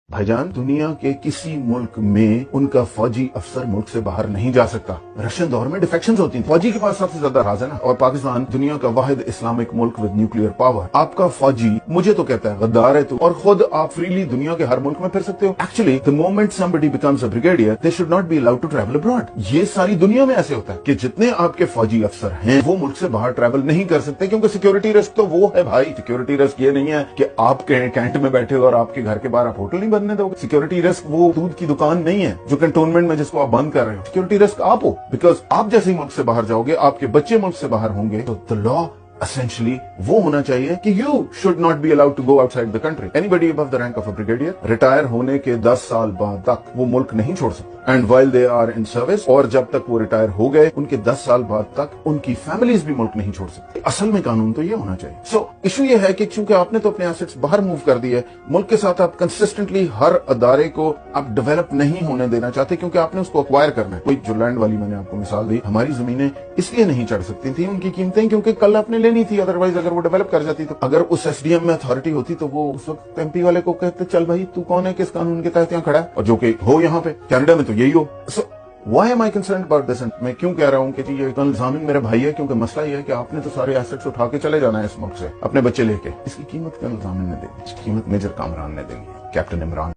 भाईजान, दुनिया के किसी मुल्क में उनका फौजी अफसर मुल्क से बाहर नहीं जा सकता। रशियन दौर में डिफेक्शंस होती थी, फौजी के पास सबसे ज्यादा राज है ना। और पाकिस्तान दुनिया का वाहिद इस्लामिक मुल्क विद न्यूक्लियर पावर। आपका फौजी मुझे तो कहता है गद्दार है तू, और खुद आप फ्रीली दुनिया के हर मुल्क में फिर सकते हो। Actually the moment somebody becomes a brigadier they should not be allowed to travel abroad. ये सारी दुनिया में ऐसे होता है कि जितने आपके फौजी अफसर हैं वो मुल्क से बाहर ट्रैवल नहीं कर सकते, क्योंकि सिक्योरिटी रिस्क तो वो है भाई। सिक्योरिटी रिस्क ये नहीं है कि आप कैंट में बैठे हो और आपके घर के बाहर आप होटल नहीं बनने दोगे। सिक्योरिटी रिस्क वो दूध की दुकान नहीं है जो कंटोनमेंट में जिसको आप बंद कर रहे हो। सिक्योरिटी रिस्क आप हो, बिकॉज आप जैसे ही मुल्क से बाहर जाओगे आपके बच्चे मुल्क से बाहर होंगे। तो द लॉ essentially वो होना चाहिए कि you should not be allowed to go outside the country. Anybody above the rank of a brigadier retire होने के 10 साल बाद तक वो मुल्क नहीं छोड़ सकते। And while they are in service, और जब तक वो रिटायर हो गए उनके 10 साल बाद तक उनकी फैमिलीज भी मुल्क नहीं छोड़ सकती। असल में कानून तो ये होना चाहिए। So इशू ये है कि चूंकि आपने तो अपने एसेट्स बाहर मूव कर दिए, मुल्क के साथ आप कंसिस्टेंटली हर अदारे को आप डेवलप नहीं होने देना चाहते, क्योंकि आपने उसको अक्वायर करना है। कोई जो लैंड वाली मैंने आपको मिसाल दी, हमारी जमीनें इसलिए नहीं चढ़ सकती थी उनकी कीमतें क्योंकि कल आपने लेनी थी, अदरवाइज अगर वो डेवलप कर जाती तो। अगर उस एसडीएम में अथॉरिटी होती तो वो उस वक्त एमपी वाले को कहते चल भाई तू कौन है, किस कानून के तहत यहाँ खड़ा है, और जो कि हो यहाँ पे कनाडा में तो यही हो। So why am I concerned about this? मैं क्यों कह रहा हूँ कि जी ये जामिन मेरा भाई है, क्योंकि मसला ये है कि आपने तो सारे एसेट्स उठा के चले जाना है इस मुल्क से अपने बच्चे लेके। इसकी कीमत जामिन ने देगी, इसकी कीमत मेजर कामरान ने देगी, कैप्टन इमरान।